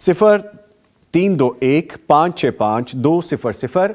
0321565200।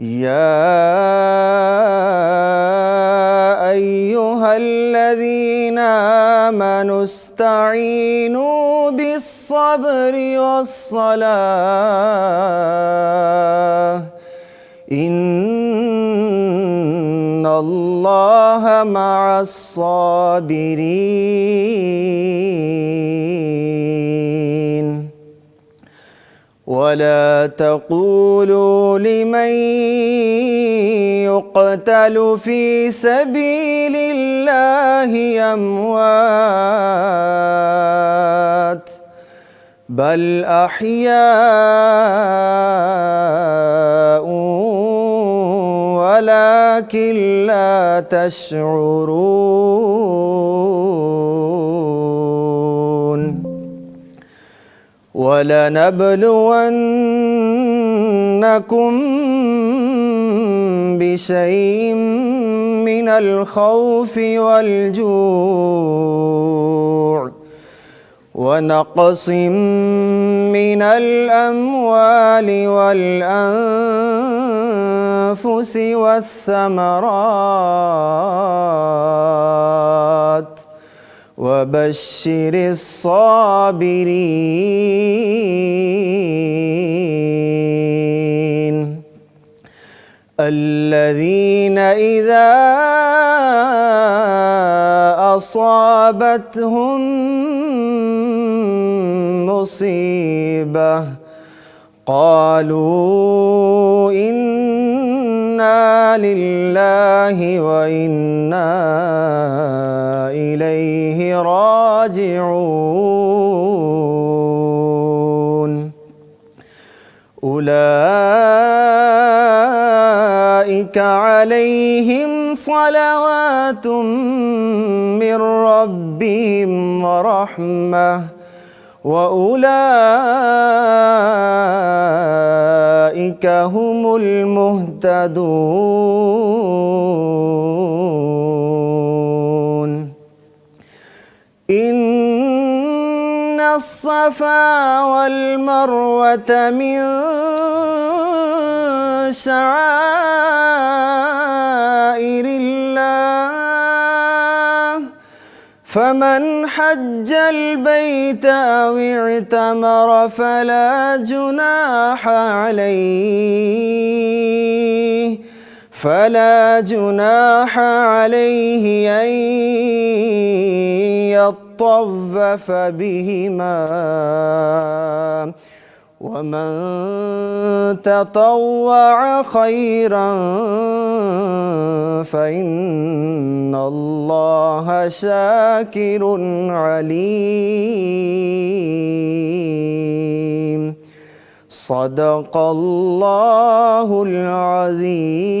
يا أيها الذين آمنوا استعينوا بالصبر والصلاة إن الله مع الصابرين ولا تقولوا لمن يقتل في سبيل الله أموات بل أحياء ولكن لا تشعرون ولنبلونكم بشيء من الخوف والجوع ونقص من الأموال والأنفس والثمرات وبشر الصابرين الذين إذا أصابتهم مصيبة قالوا إنا لله وإنا إليه راجعون أولئك عليهم صلوات من ربهم ورحمة وأولئك هم المهتدون إن الصفا والمروة من شعائر الله فمن حج البيت أو اعتمر فلا جناح عليه أن يطوف بهما ومن تطوع خيرا فإن الله شاكر عليم صدق الله العظيم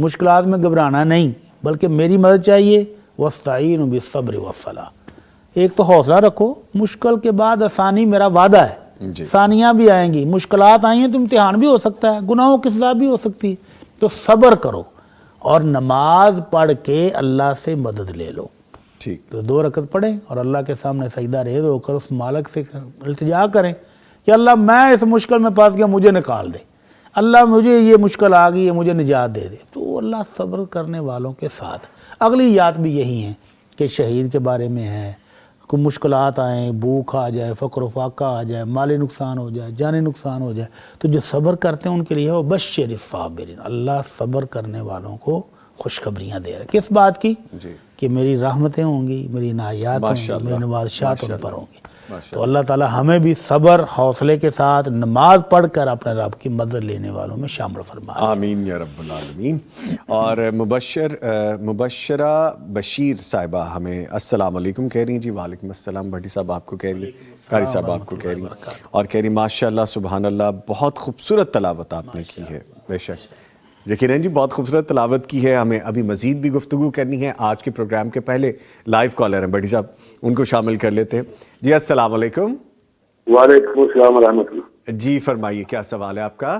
مشکلات میں گھبرانا نہیں، بلکہ میری مدد چاہیے، وَاسْتَعِینُوا بِالصَّبْرِ وَالصَّلَاةِ۔ ایک تو حوصلہ رکھو، مشکل کے بعد آسانی میرا وعدہ ہے، جی آسانیاں بھی آئیں گی، مشکلات آئی ہیں تو امتحان بھی ہو سکتا ہے، گناہوں کی سزا بھی ہو سکتی ہے، تو صبر کرو اور نماز پڑھ کے اللہ سے مدد لے لو۔ ٹھیک، تو 2 رکعت پڑھیں اور اللہ کے سامنے سجدہ ریز ہو کر اس مالک سے التجا کریں کہ اللہ میں اس مشکل میں پھنس گیا، مجھے نکال دے، اللہ مجھے یہ مشکل آ گئی ہے، مجھے نجات دے دے۔ تو اللہ صبر کرنے والوں کے ساتھ۔ اگلی یات بھی یہی ہیں کہ شہید کے بارے میں ہے، کوئی مشکلات آئیں، بھوک آ جائے، فقر و فاقہ آ جائے، مالی نقصان ہو جائے، جانی نقصان ہو جائے، تو جو صبر کرتے ہیں ان کے لیے وہ بشر الصابرین، اللہ صبر کرنے والوں کو خوشخبریاں دے رہا ہے۔ کس بات کی؟ جی، کہ میری رحمتیں ہوں گی، میری عنایات ہوں گی، ماشاءاللہ، میری نوازشات ان پر ماشاءاللہ، ہوں گی۔ ماشاءاللہ۔ تو اللہ تعالی ہمیں بھی صبر حوصلے کے ساتھ نماز پڑھ کر اپنے رب کی مدد لینے والوں میں شامل فرمائے۔ آمین یا رب العالمین۔ اور مبشرہ بشیر صاحبہ ہمیں السلام علیکم کہہ رہی ہیں جی۔ وعلیکم السلام بھٹی صاحب آپ کو کہہ رہی ہیں، قاری صاحب آپ کو کہہ رہی ہیں، اور کہہ رہی ماشاءاللہ سبحان اللہ بہت خوبصورت تلاوت آپ نے کی ہے۔ بے شک یقیناً جی بہت خوبصورت تلاوت کی ہے۔ ہمیں ابھی مزید بھی گفتگو کرنی ہے۔ آج کے پروگرام کے پہلے لائیو کالر ہیں بھٹی صاحب، ان کو شامل کر لیتے ہیں جی۔ السلام علیکم۔ وعلیکم السلام ورحمۃ اللہ۔ جی فرمائیے کیا سوال ہے آپ کا؟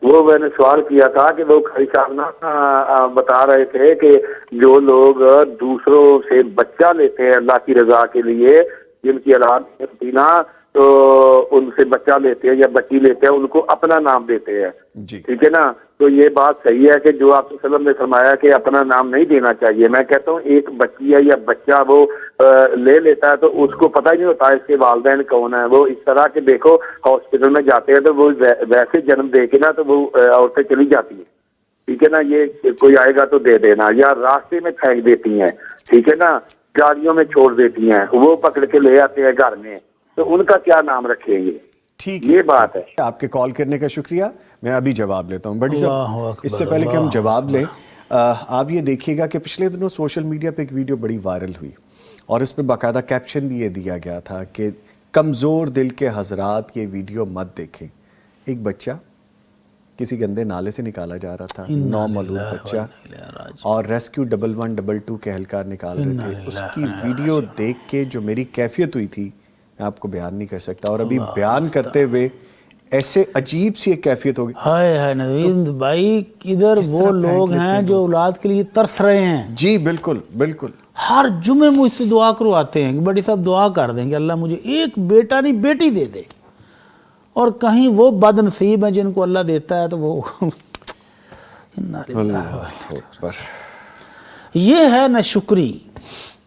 وہ میں نے سوال کیا تھا کہ وہ قاری صاحب نا بتا رہے تھے کہ جو لوگ دوسروں سے بچہ لیتے ہیں اللہ کی رضا کے لیے، جن کی اولاد نہیں ہوتی نا، تو ان سے بچہ لیتے ہیں یا بچی لیتے ہیں، ان کو اپنا نام دیتے ہیں، جی ٹھیک ہے نا؟ تو یہ بات صحیح ہے کہ جو آپ صلی اللہ علیہ وسلم نے فرمایا کہ اپنا نام نہیں دینا چاہیے۔ میں کہتا ہوں ایک بچی ہے یا بچہ وہ لے لیتا ہے تو اس کو پتہ ہی نہیں ہوتا اس کے والدین کون ہیں۔ وہ اس طرح کہ دیکھو ہاسپٹل میں جاتے ہیں تو وہ ویسے جنم دے کے نا تو وہ عورتیں چلی جاتی ہیں، ٹھیک ہے نا؟ یہ کوئی آئے گا تو دے دینا، یا راستے میں پھینک دیتی ہیں، ٹھیک ہے نا؟ گاڑیوں میں چھوڑ دیتی ہیں، وہ پکڑ کے لے آتے ہیں گھر میں، تو ان کا کیا نام رکھیں گے؟ ٹھیک یہ بات ہے۔ آپ کے کال کرنے کا شکریہ۔ میں ابھی جواب لیتا ہوں بھٹی اللہ صاحب۔ اکبر، اس سے پہلے کہ ہم اللہ جواب لیں، آپ یہ دیکھیے گا کہ پچھلے دنوں سوشل میڈیا پہ ایک ویڈیو بڑی وائرل ہوئی اور اس پہ باقاعدہ کیپشن بھی یہ دیا گیا تھا کہ کمزور دل کے حضرات یہ ویڈیو مت دیکھیں۔ ایک بچہ کسی گندے نالے سے نکالا جا رہا تھا، نومولود بچہ، اور ریسکیو 11122 کے اہلکار نکال رہے تھے۔ اس کی ویڈیو دیکھ کے جو میری کیفیت ہوئی تھی میں آپ کو بیان نہیں کر سکتا، اور ابھی بیان کرتے ہوئے ایسے عجیب سی ایک کیفیت ہوگی۔ ہائے ہائے نوید بھائی، ادھر وہ لوگ ہیں جو اولاد کے لیے ترس رہے ہیں۔ جی بالکل بالکل۔ ہر جمعے مجھ سے دعا کرواتے ہیں کہ بڑی صاحب دعا کر دیں کہ اللہ مجھے ایک بیٹا نہیں بیٹی دے دے، اور کہیں وہ بد نصیب ہیں جن کو اللہ دیتا ہے تو وہ یہ ہے ناشکری۔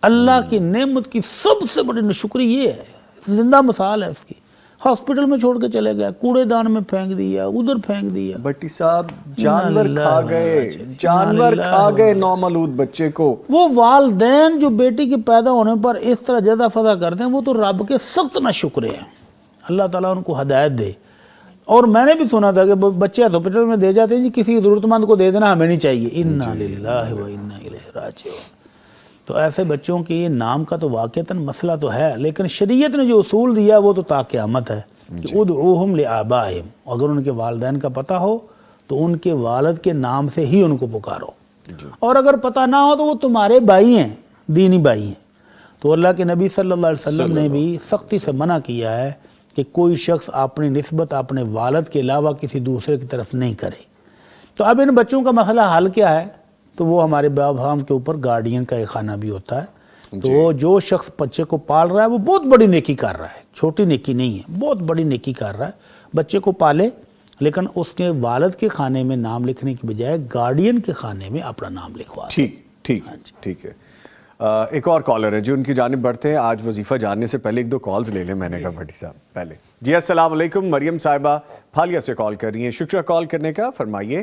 اللہ کی نعمت کی سب سے بڑی ناشکری یہ ہے، زندہ مثال ہے اس کی۔ ہاسپٹل میں چھوڑ کے چلے گئے، کوڑے دان میں پھینک دیا، ادھر پھینک دیا۔ بٹی صاحب جانور کھا گئے، جانور کھا گئے نومولود بچے کو۔ وہ والدین جو بیٹی کے پیدا ہونے پر اس طرح جزا فضا کرتے ہیں وہ تو رب کے سخت ناشکرے ہیں۔ اللہ تعالیٰ ان کو ہدایت دے۔ اور میں نے بھی سنا تھا کہ بچے ہاسپٹل میں دے جاتے ہیں جی کسی ضرورت مند کو دے دینا، ہمیں نہیں چاہیے۔ انا للہ و انا الیہ راجعون۔ تو ایسے بچوں کی نام کا تو واقعتاً مسئلہ تو ہے، لیکن شریعت نے جو اصول دیا وہ تو تا قیامت ہے کہ ادعوہم لآبائہم، اگر ان کے والدین کا پتہ ہو تو ان کے والد کے نام سے ہی ان کو پکارو، اور اگر پتہ نہ ہو تو وہ تمہارے بھائی ہیں، دینی بھائی ہیں۔ تو اللہ کے نبی صلی اللہ علیہ وسلم نے بھی سختی سے منع کیا ہے کہ کوئی شخص اپنی نسبت اپنے والد کے علاوہ کسی دوسرے کی طرف نہیں کرے۔ تو اب ان بچوں کا مسئلہ حل کیا ہے؟ تو وہ ہمارے باپ ہم کے اوپر گارڈین کا ایک خانہ بھی ہوتا ہے۔ تو جو شخص بچے کو پال رہا ہے وہ بہت بڑی نیکی کر رہا ہے، چھوٹی نیکی نہیں ہے، بہت بڑی نیکی کر رہا ہے۔ بچے کو پالے لیکن اس کے والد کے خانے میں نام لکھنے کی بجائے گارڈین کے خانے میں اپنا نام لکھوا دے۔ ٹھیک ہے۔ ایک اور کالر ہے جو ان کی جانب بڑھتے ہیں۔ آج وظیفہ جاننے سے پہلے ایک دو کالز لے لیں، میں نے کہا بھٹی صاحب پہلے۔ جی السلام علیکم، مریم صاحبہ پھالیا سے کال کر رہی ہیں، شکریہ کال کرنے کا، فرمائیے۔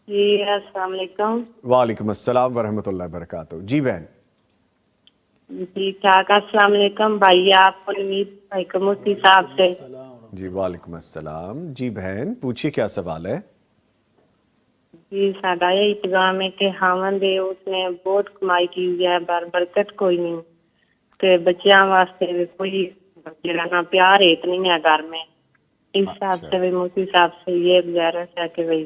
جی السلام علیکم۔ وعلیکم السلام ورحمۃ اللہ وبرکاتہ۔ جی بہن۔ جی ٹھاک، السلام علیکم بھائی، آپ کو امید بھائی کو مفتی صاحب سے۔ جی وعلیکم السلام۔ جی بہن پوچھیے کیا سوال ہے؟ جی ساڈا یہ پیغام ہے کہ خاوند ہے اس نے بہت کمائی کی ہوئی ہے، برکت کوئی نہیں، تے بچیاں واسطے بھی کوئی جڑا پیار ایک نہیں ہے گھر میں۔ اس حساب سے بھی مفتی صاحب سے یہ گزارش ہے کہ بھائی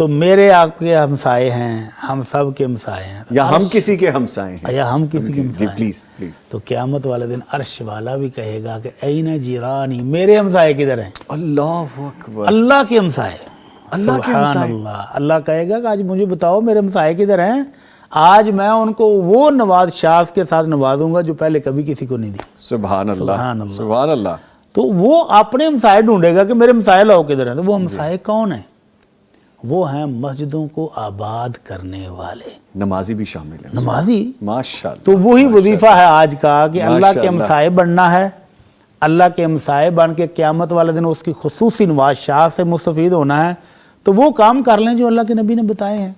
تو میرے آپ کے ہمسائے ہیں، ہم سب کے ہمسائے ہیں، یا ہم کسی کے ہمسائے ہیں، یا ہم کسی کے جی ہمسائے ہیں، پلیز پلیز. تو قیامت والے دن عرش والا بھی کہے گا کہ این جیرانی، میرے ہمسائے کدھر ہیں؟ اللہ اکبر. اللہ کے ہمسائے. اللہ کے سبحان ہمسائے. اللہ. اللہ کہے گا کہ آج مجھے بتاؤ میرے ہمسائے کدھر ہیں، آج میں ان کو وہ نواز شاز کے ساتھ نوازوں گا جو پہلے کبھی کسی کو نہیں دی. سبحان اللہ سبحان اللہ. سبحان اللہ. تو وہ اپنے ہمسائے ڈھونڈے گا کہ میرے ہمسائے لاؤ کدھر ہیں. تو وہ ہمسائے کون ہیں؟ وہ ہیں مسجدوں کو آباد کرنے والے، نمازی بھی شامل ہیں. نمازی. ماشاء اللہ. تو وہی وظیفہ ہے آج کا کہ اللہ ماشاء کے اللہ. ہمسائے بننا ہے، اللہ کے ہمسائے بن کے قیامت والے دن اس کی خصوصی نواز شاہ سے مستفید ہونا ہے. تو وہ کام کر لیں جو اللہ کے نبی نے بتائے ہیں.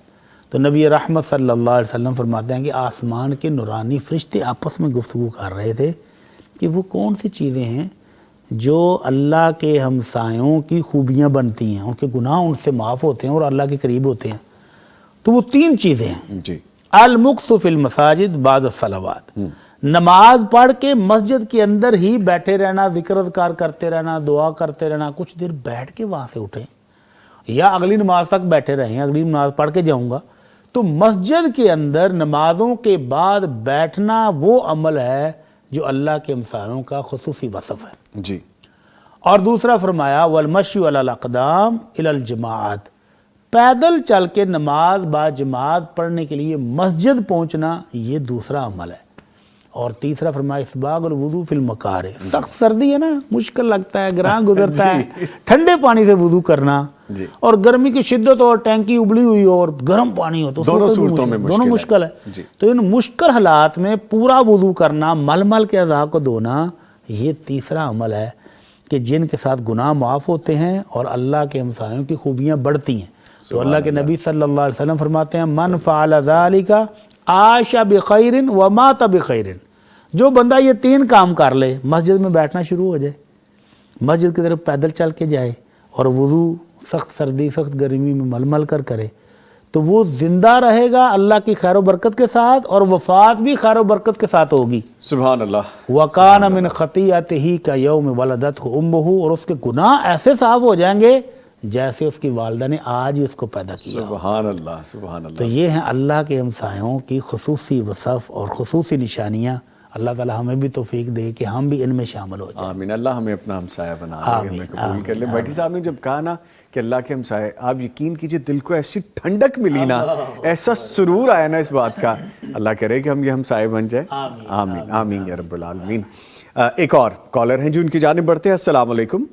تو نبی رحمت صلی اللہ علیہ وسلم فرماتے ہیں کہ آسمان کے نورانی فرشتے آپس میں گفتگو کر رہے تھے کہ وہ کون سی چیزیں ہیں جو اللہ کے ہمسایوں کی خوبیاں بنتی ہیں، ان کے گناہ ان سے معاف ہوتے ہیں اور اللہ کے قریب ہوتے ہیں. تو وہ 3 چیزیں ہیں. جی. المکث فی المساجد بعد الصلوات، نماز پڑھ کے مسجد کے اندر ہی بیٹھے رہنا، ذکر اذکار کرتے رہنا، دعا کرتے رہنا، کچھ دیر بیٹھ کے وہاں سے اٹھیں یا اگلی نماز تک بیٹھے رہیں، اگلی نماز پڑھ کے جاؤں گا. تو مسجد کے اندر نمازوں کے بعد بیٹھنا وہ عمل ہے جو اللہ کے ہمسایوں کا خصوصی وصف ہے. جی. اور دوسرا فرمایا والمشی علی الاقدام الی الجماعت، پیدل چل کے نماز با جماعت پڑھنے کے لیے مسجد پہنچنا یہ دوسرا عمل ہے. اور تیسرا فرمایا اسباغ الوضو فی المکارہ، سخت سردی ہے نا، مشکل لگتا ہے، گراں گزرتا ہے، ٹھنڈے پانی سے وضو کرنا. جی. اور گرمی کی شدت اور ٹینکی ابلی ہوئی ہو اور گرم پانی ہو تو دونوں اس وقت بھی صورتوں میں دونوں مشکل ہے. جی. تو ان مشکل حالات میں پورا وضو کرنا، مل مل کے اعضاء کو دھونا، یہ تیسرا عمل ہے کہ جن کے ساتھ گناہ معاف ہوتے ہیں اور اللہ کے ہمسایوں کی خوبیاں بڑھتی ہیں. تو اللہ کے نبی صلی اللہ علیہ وسلم فرماتے ہیں من فعل ذلک عاش بخیر ومات بخیر. جو بندہ یہ 3 کام کر لے، مسجد میں بیٹھنا شروع ہو جائے، مسجد کی طرف پیدل چل کے جائے اور وضو سخت سردی سخت گرمی میں مل مل کر کرے، تو وہ زندہ رہے گا اللہ کی خیر و برکت کے ساتھ اور وفات بھی خیر و برکت کے ساتھ ہوگی. سبحان اللہ. وَقَانَ مِنْ خَطِيئَتِهِ كَيَوْمِ وَلَدَتْهُ أُمُّهُ، اور اس کے گناہ ایسے صاف ہو جائیں گے جیسے اس کی والدہ نے آج ہی اس کو پیدا کیا. سبحان اللہ سبحان تو اللہ. یہ ہیں اللہ کے ہمسایوں کی خصوصی وصف اور خصوصی نشانیاں. اللہ تعالی ہمیں بھی توفیق دے کہ ہم بھی ان میں شامل ہو جائیں. آمین. اللہ ہمیں اپنا ہمسایہ بنا لے، ہمیں قبول کر لے. بھٹی صاحب نے جب کہا نا کہ اللہ کے ہمسائے، آپ یقین کیجئے دل کو ایسی ٹھنڈک ملی نا، ایسا سرور آیا نا اس بات کا. اللہ کرے کہ ہم یہ ہمسائے بن جائیں. آمین آمین یا رب العالمین. ایک اور کالر ہیں جو ان کی جانب بڑھتے ہیں. السلام علیکم.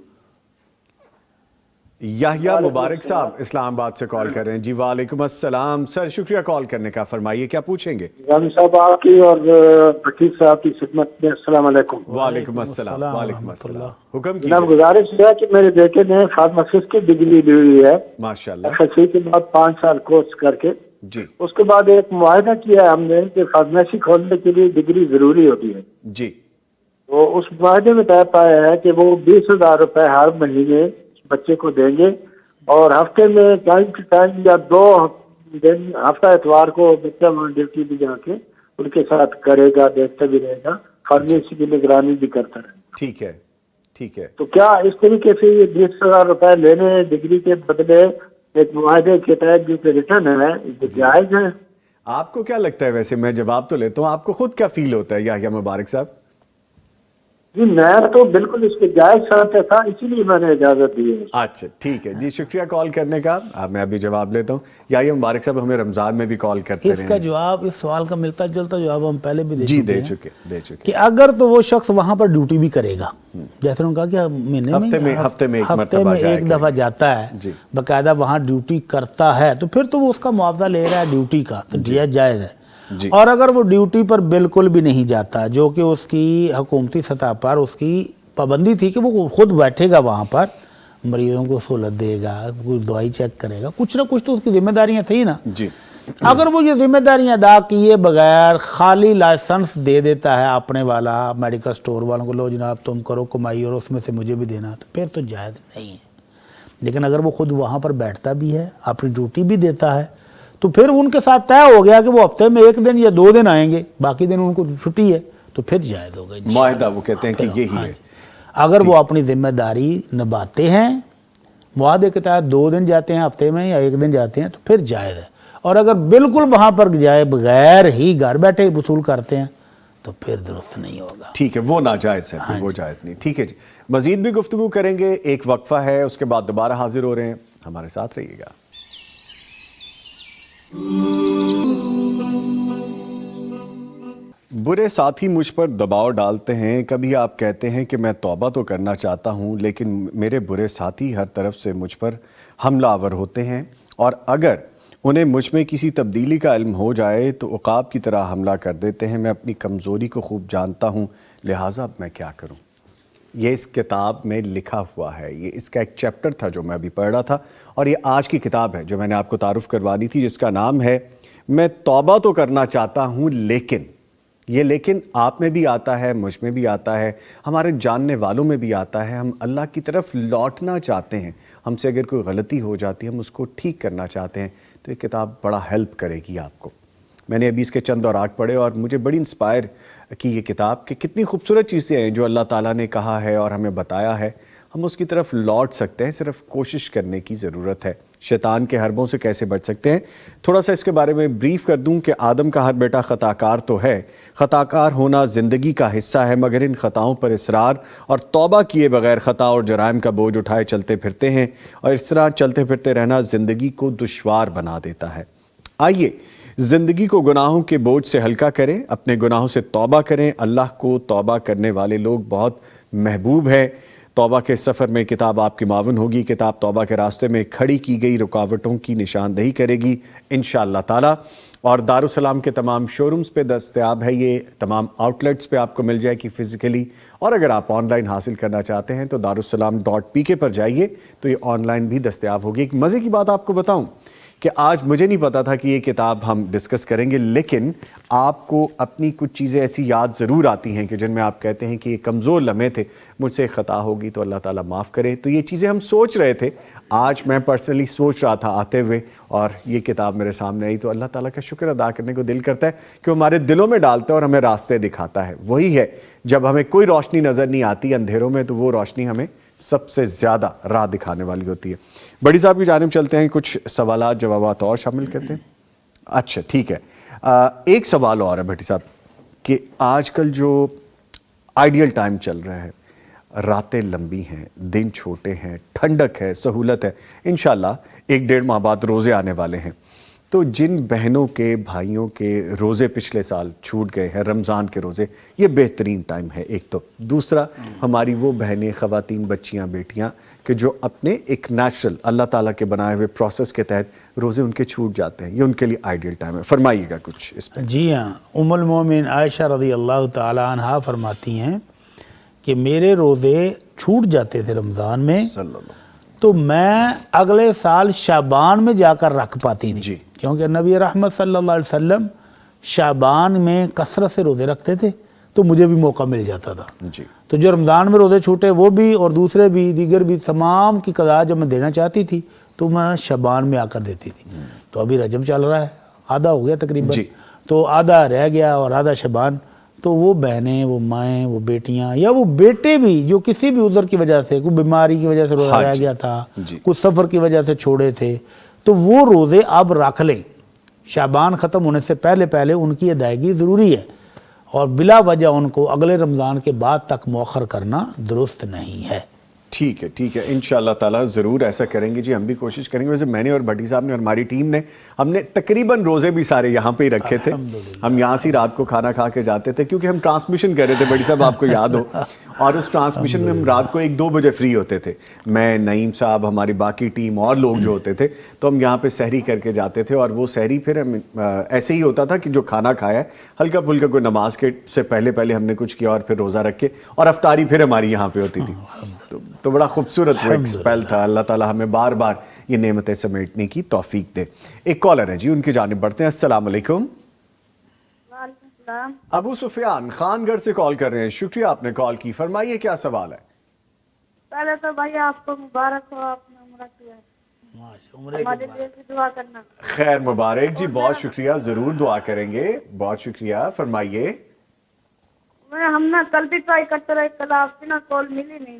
یحییٰ مبارک صاحب اسلام آباد سے کال کر رہے ہیں. جی وعلیکم السلام سر، شکریہ کال کرنے کا. فرمائیے کیا پوچھیں گے؟ غازی صاحب آپ کی اور فقیر صاحب کی خدمت میں السلام علیکم. وعلیکم السلام. وعلیکم السلام. حکم جناب کیجیے. گزارش ہے کہ میرے بیٹے نے فارماسسٹ کی ڈگری لی ہوئی ہے، ماشاء اللہ. FSC کے بعد 5 سال کورس کر کے. جی اس کے بعد ایک معاہدہ کیا ہے ہم نے کہ فارمیسی کھولنے کے لیے ڈگری ضروری ہوتی ہے. جی. تو اس معاہدے میں طے پایا ہے کہ وہ 20,000 روپے ہر مہینے بچے کو دیں گے اور ہفتے میں ٹائم ٹو ٹائم یا 2 دن ہفتہ اتوار کو بچہ وہاں ڈیوٹی بھی جا کے ان کے ساتھ کرے گا، دیکھتا بھی رہے گا، فارمیسی کی نگرانی بھی کرتا رہے گا. ٹھیک ہے ٹھیک ہے. تو کیا اس طریقے سے یہ 20,000 روپے لینے ڈگری کے بدلے ایک معاہدے کے تحت جو کہ ریٹرن ہے یہ جائز ہے؟ آپ کو کیا لگتا ہے؟ ویسے میں جواب تو لیتا ہوں، آپ کو خود کیا فیل ہوتا ہے یحییٰ مبارک صاحب؟ جی میں تو بالکل اس کے جائز سمجھتا تھا، اسی لیے میں نے اجازت دی ہے. اچھا ٹھیک ہے جی، شکریہ کال کرنے کا. میں ابھی جواب لیتا ہوں. یحییٰ مبارک صاحب ہمیں رمضان میں بھی کال کرتے اس رہے کا ہیں. جواب، اس سوال کا ملتا جلتا جواب ہم پہلے بھی جی دے دے چکے ہیں چکے کہ اگر تو وہ شخص وہاں پر ڈیوٹی بھی کرے گا، جیسے انہوں نے کہا کہ مہینے ہفتے میں ایک ہفتے مرتبہ میں جایا ایک دفعہ جاتا ہے، جی. باقاعدہ وہاں ڈیوٹی کرتا ہے، تو پھر تو وہ اس کا معاوضہ لے رہا ہے ڈیوٹی کا، تو جائز ہے. جی. اور اگر وہ ڈیوٹی پر بالکل بھی نہیں جاتا، جو کہ اس کی حکومتی سطح پر اس کی پابندی تھی کہ وہ خود بیٹھے گا وہاں پر، مریضوں کو سہولت دے گا، کوئی دوائی چیک کرے گا، کچھ نہ کچھ تو اس کی ذمہ داریاں تھیں نا. جی. اگر وہ یہ ذمہ داریاں ادا کیے بغیر خالی لائسنس دے دیتا ہے اپنے والا میڈیکل سٹور والوں کو، لو جناب تم کرو کمائی اور اس میں سے مجھے بھی دینا، تو پھر تو جائز نہیں ہے. لیکن اگر وہ خود وہاں پر بیٹھتا بھی ہے، اپنی ڈیوٹی بھی دیتا ہے، تو پھر ان کے ساتھ طے ہو گیا کہ وہ ہفتے میں 1 دن یا 2 دن آئیں گے، باقی دن ان کو چھٹی ہے، تو پھر جائز ہوگا. معاہدہ وہ کہتے ہیں کہ یہی ہے. اگر وہ اپنی ذمہ داری نبھاتے ہیں معاہدے کے تحت 2 دن جاتے ہیں ہفتے میں یا 1 دن جاتے ہیں تو پھر جائز ہے، اور اگر بالکل وہاں پر جائے بغیر ہی گھر بیٹھے وصول کرتے ہیں تو پھر درست نہیں ہوگا۔ ٹھیک ہے، وہ ناجائز ہے، پھر وہ جائز نہیں۔ ٹھیک ہے جی، مزید بھی گفتگو کریں گے، ایک وقفہ ہے، اس کے بعد دوبارہ حاضر ہو رہے ہیں، ہمارے ساتھ رہیے گا۔ برے ساتھی مجھ پر دباؤ ڈالتے ہیں، کبھی آپ کہتے ہیں کہ میں توبہ تو کرنا چاہتا ہوں لیکن میرے برے ساتھی ہر طرف سے مجھ پر حملہ آور ہوتے ہیں، اور اگر انہیں مجھ میں کسی تبدیلی کا علم ہو جائے تو عقاب کی طرح حملہ کر دیتے ہیں۔ میں اپنی کمزوری کو خوب جانتا ہوں، لہٰذا اب میں کیا کروں؟ یہ اس کتاب میں لکھا ہوا ہے، یہ اس کا ایک چیپٹر تھا جو میں ابھی پڑھ رہا تھا، اور یہ آج کی کتاب ہے جو میں نے آپ کو تعارف کروانی تھی، جس کا نام ہے میں توبہ تو کرنا چاہتا ہوں لیکن۔ یہ لیکن آپ میں بھی آتا ہے، مجھ میں بھی آتا ہے، ہمارے جاننے والوں میں بھی آتا ہے۔ ہم اللہ کی طرف لوٹنا چاہتے ہیں، ہم سے اگر کوئی غلطی ہو جاتی ہے ہم اس کو ٹھیک کرنا چاہتے ہیں، تو یہ کتاب بڑا ہیلپ کرے گی آپ کو۔ میں نے ابھی اس کے چند اوراق پڑھے اور مجھے بڑی انسپائر کی یہ کتاب کہ کتنی خوبصورت چیزیں ہیں جو اللہ تعالیٰ نے کہا ہے اور ہمیں بتایا ہے، ہم اس کی طرف لوٹ سکتے ہیں، صرف کوشش کرنے کی ضرورت ہے۔ شیطان کے حربوں سے کیسے بچ سکتے ہیں، تھوڑا سا اس کے بارے میں بریف کر دوں کہ آدم کا ہر بیٹا خطا کار تو ہے، خطا کار ہونا زندگی کا حصہ ہے، مگر ان خطاؤں پر اصرار اور توبہ کیے بغیر خطا اور جرائم کا بوجھ اٹھائے چلتے پھرتے ہیں، اور اس طرح چلتے پھرتے رہنا زندگی کو دشوار بنا دیتا ہے۔ آئیے زندگی کو گناہوں کے بوجھ سے ہلکا کریں، اپنے گناہوں سے توبہ کریں۔ اللہ کو توبہ کرنے والے لوگ بہت محبوب ہیں۔ توبہ کے سفر میں کتاب آپ کی معاون ہوگی۔ کتاب توبہ کے راستے میں کھڑی کی گئی رکاوٹوں کی نشاندہی کرے گی انشاءاللہ تعالی، اور دارالسلام کے تمام شو رومز پہ دستیاب ہے، یہ تمام آؤٹ لیٹس پہ آپ کو مل جائے گی فزیکلی، اور اگر آپ آن لائن حاصل کرنا چاہتے ہیں تو darussalam.pk پر جائیے تو یہ آن لائن بھی دستیاب ہوگی۔ ایک مزے کی بات آپ کو بتاؤں کہ آج مجھے نہیں پتا تھا کہ یہ کتاب ہم ڈسکس کریں گے، لیکن آپ کو اپنی کچھ چیزیں ایسی یاد ضرور آتی ہیں کہ جن میں آپ کہتے ہیں کہ یہ کمزور لمحے تھے، مجھ سے خطا ہوگی تو اللہ تعالیٰ معاف کرے۔ تو یہ چیزیں ہم سوچ رہے تھے، آج میں پرسنلی سوچ رہا تھا آتے ہوئے، اور یہ کتاب میرے سامنے آئی تو اللہ تعالیٰ کا شکر ادا کرنے کو دل کرتا ہے کہ وہ ہمارے دلوں میں ڈالتا ہے اور ہمیں راستے دکھاتا ہے۔ وہی ہے جب ہمیں کوئی روشنی نظر نہیں آتی اندھیروں میں، تو وہ روشنی ہمیں سب سے زیادہ راہ دکھانے والی ہوتی ہے۔ بڑی صاحب کی جانب چلتے ہیں، کچھ سوالات جوابات اور شامل کرتے ہیں۔ اچھا ٹھیک ہے، ایک سوال اور ہے بھٹی صاحب کہ آج کل جو آئیڈیل ٹائم چل رہا ہے، راتیں لمبی ہیں، دن چھوٹے ہیں، ٹھنڈک ہے، سہولت ہے، انشاءاللہ 1-1.5 ماہ بعد روزے آنے والے ہیں، تو جن بہنوں کے بھائیوں کے روزے پچھلے سال چھوٹ گئے ہیں، رمضان کے روزے، یہ بہترین ٹائم ہے ایک تو۔ دوسرا، ہماری وہ بہنیں، خواتین، بچیاں، بیٹیاں کہ جو اپنے ایک نیچرل اللہ تعالیٰ کے بنائے ہوئے پروسیس کے تحت روزے ان کے چھوٹ جاتے ہیں، یہ ان کے لیے آئیڈیل ٹائم ہے، فرمائیے گا کچھ اس پہ۔ جی ہاں، ام المومن عائشہ رضی اللہ تعالی عنہا فرماتی ہیں کہ میرے روزے چھوٹ جاتے تھے رمضان میں، تو میں اگلے سال شعبان میں جا کر رکھ پاتی تھی، کیونکہ نبی رحمت صلی اللہ علیہ وسلم شعبان میں کثرت سے روزے رکھتے تھے، تو مجھے بھی موقع مل جاتا تھا۔ تو جو رمضان میں روزے چھوٹے وہ بھی، اور دوسرے بھی، دیگر بھی، تمام کی قضا جب میں دینا چاہتی تھی تو میں شعبان میں آ کر دیتی تھی۔ تو ابھی رجب چل رہا ہے، آدھا ہو گیا تقریباً، تو آدھا رہ گیا اور آدھا شعبان، تو وہ بہنیں، وہ مائیں، وہ بیٹیاں یا وہ بیٹے بھی جو کسی بھی عذر کی وجہ سے، کوئی بیماری کی وجہ سے روزہ رہ گیا تھا، کچھ سفر کی وجہ سے چھوڑے تھے، تو وہ روزے اب رکھ لیں۔ شعبان ختم ہونے سے پہلے پہلے ان کی ادائیگی ضروری ہے، اور بلا وجہ ان کو اگلے رمضان کے بعد تک مؤخر کرنا درست نہیں ہے۔ ٹھیک ہے ٹھیک ہے، انشاءاللہ تعالیٰ ضرور ایسا کریں گے جی، ہم بھی کوشش کریں گے۔ ویسے میں نے اور بھٹی صاحب نے اور ہماری ٹیم نے، ہم نے تقریباً روزے بھی سارے یہاں پہ ہی رکھے تھے، ہم یہاں سے رات کو کھانا کھا کے جاتے تھے، کیونکہ ہم ٹرانسمیشن کر رہے تھے بھٹی صاحب، آپ کو یاد ہو، اور اس ٹرانسمیشن میں ہم رات کو 1-2 بجے فری ہوتے تھے، میں، نعیم صاحب، ہماری باقی ٹیم اور لوگ جو ہوتے تھے، تو ہم یہاں پہ سحری کر کے جاتے تھے، اور وہ سحری پھر ہم ایسے ہی ہوتا تھا کہ جو کھانا کھایا ہے ہلکا پھلکا کوئی نماز کے سے پہلے ہم نے کچھ کیا، اور پھر روزہ رکھ کے، اور افطاری پھر ہماری یہاں پہ ہوتی تھی، تو بڑا خوبصورت وہ ایک سپیل تھا۔ اللہ تعالیٰ ہمیں بار بار یہ نعمتیں سمیٹنے کی توفیق دے۔ ایک کالر ہے جی، ان کی جانب بڑھتے ہیں۔ السلام علیکم۔ وعلیکم السلام۔ ابو سفیان خان گھر سے کال کر رہے ہیں، شکریہ آپ نے کال کی، فرمائیے کیا سوال ہے؟ پہلے تو بھائی آپ کو مبارک ہو، آپ نے عمرہ کیا ہے، ہمارے لیے بھی دعا کرنا۔ خیر مبارک جی، بہت شکریہ، ضرور دعا کریں گے، بہت شکریہ، فرمائیے۔ ہم نا کل بھی ٹرائی کرتے رہے، کل آپ کی نا کال ملی نہیں۔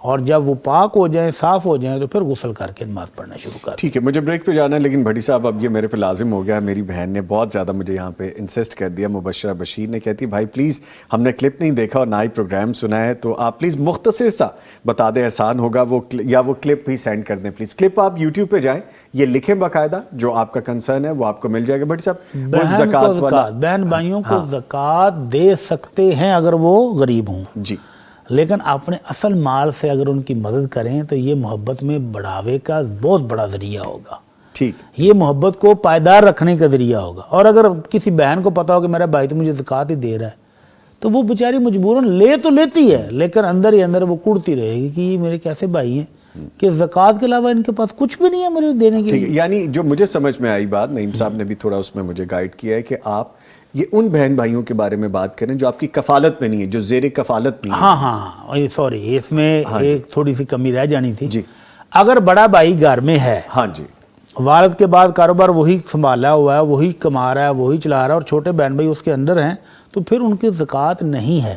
اور جب وہ پاک ہو جائیں صاف ہو جائیں تو پھر غسل کر کے نماز پڑھنا شروع کر دیں۔ ٹھیک ہے، مجھے بریک پہ جانا ہے، لیکن بھٹی صاحب اب یہ میرے پہ لازم ہو گیا، میری بہن نے بہت زیادہ مجھے یہاں پہ انسسٹ کر دیا، مبشرہ بشیر نے، کہتی بھائی پلیز ہم نے کلپ نہیں دیکھا اور نہ ہی پروگرام سنا ہے، تو آپ پلیز مختصر سا بتا دیں، آسان ہوگا وہ، یا وہ کلپ ہی سینڈ کر دیں پلیز۔ کلپ آپ یوٹیوب پہ جائیں، یہ لکھیں باقاعدہ، جو آپ کا کنسرن ہے وہ آپ کو مل جائے گا۔ بھٹی صاحب وہ زکوٰۃ والا، بہن بھائیوں کو زکوٰۃ دے سکتے ہیں اگر وہ غریب ہوں، جی، لیکن اپنے اصل مال سے اگر ان کی مدد کریں تو یہ محبت میں بڑھاوے کا بہت بڑا ذریعہ ہوگا، ٹھیک، یہ محبت کو پائیدار رکھنے کا ذریعہ ہوگا۔ اور اگر کسی بہن کو پتا ہو کہ میرا بھائی تو مجھے زکوٰۃ ہی دے رہا ہے تو وہ بیچاری مجبوراً لے تو لیتی ہے، لیکن اندر ہی اندر وہ کڑتی رہے گی کہ یہ میرے کیسے بھائی ہیں کہ زکوٰۃ کے علاوہ ان کے پاس کچھ بھی نہیں ہے مجھے دینے کے ٹھیک لیے۔ ہے، یعنی جو مجھے سمجھ میں آئی بات، نعیم صاحب نے بھی تھوڑا اس میں مجھے گائیڈ کیا ہے کہ آپ یہ ان بہن بھائیوں کے بارے میں بات کریں جو آپ کی کفالت میں نہیں ہے، جو زیر کفالت نہیں ہے۔ ہاں ہاں سوری، اس میں ایک تھوڑی سی کمی رہ جانی تھی۔ جی، اگر بڑا بھائی گھر میں ہے، ہاں جی، والد کے بعد کاروبار وہی سنبھالا ہوا ہے، وہی کما رہا ہے، وہی چلا رہا ہے، اور چھوٹے بہن بھائی اس کے اندر ہیں، تو پھر ان کی زکوٰۃ نہیں ہے۔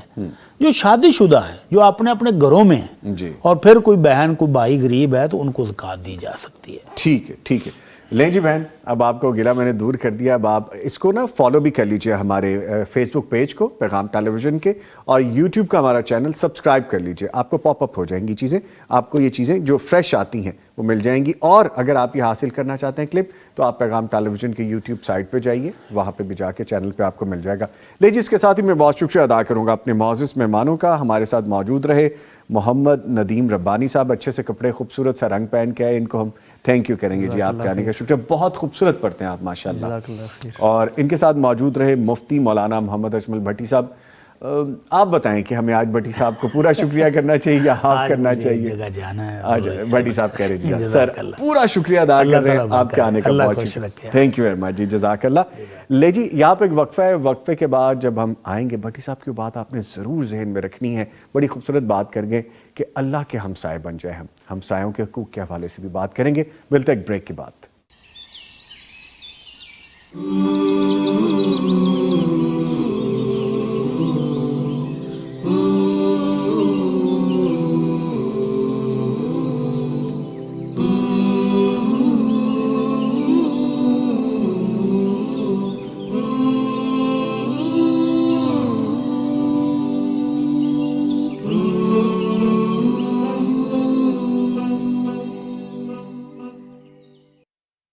جو شادی شدہ ہے، جو اپنے اپنے گھروں میں ہیں، جی، اور پھر کوئی بہن کوئی بھائی غریب ہے تو ان کو زکوٰۃ دی جا سکتی ہے۔ ٹھیک ہے، ٹھیک ہے۔ لیں جی بہن، اب آپ کو گلا میں نے دور کر دیا، اب آپ اس کو نا فالو بھی کر لیجئے، ہمارے فیس بک پیج کو پیغام ٹیلی ویژن کے، اور یوٹیوب کا ہمارا چینل سبسکرائب کر لیجئے، آپ کو پاپ اپ ہو جائیں گی چیزیں، آپ کو یہ چیزیں جو فریش آتی ہیں وہ مل جائیں گی۔ اور اگر آپ یہ حاصل کرنا چاہتے ہیں کلپ، تو آپ پیغام ٹیلی ویژن کے یوٹیوب سائٹ پہ جائیے، وہاں پہ بھی جا کے چینل پہ آپ کو مل جائے گا۔ لے جی، اس کے ساتھ ہی میں بہت شکریہ ادا کروں گا اپنے معزز مہمانوں کا، ہمارے ساتھ موجود رہے محمد ندیم ربانی صاحب، اچھے سے کپڑے خوبصورت سا رنگ پہن کے آئے، ان کو ہم تھینک یو کریں گے جی، آپ کے آنے کا شکریہ، بہت خوبصورت پڑھتے ہیں آپ ماشاءاللہ۔ اور ان کے ساتھ موجود رہے مفتی مولانا محمد اجمل بھٹی صاحب۔ آپ بتائیں کہ ہمیں آج بھٹی صاحب کو پورا شکریہ کرنا چاہیے یا ہاف کرنا چاہیے؟ جگہ جانا ہے، آج بھٹی صاحب کہہ رہے جی جزاک سر اللہ، پورا شکریہ ادا اللہ کر رہے ہیں تعالیٰ آپ کے آنے کا، اللہ بہت خوش شکریہ، رکھے۔ تھینک یو ویری مچ جی، جزاک اللہ۔ لے جی، یہاں پہ ایک وقفہ ہے، وقفے کے بعد جب ہم آئیں گے، بھٹی صاحب کی بات آپ نے ضرور ذہن میں رکھنی ہے، بڑی خوبصورت بات کریں گے کہ اللہ کے ہمسائے بن جائیں ہم، ہمسایوں کے حقوق کے حوالے سے بھی بات کریں گے۔ ملتے ہیں ایک بریک کے بعد۔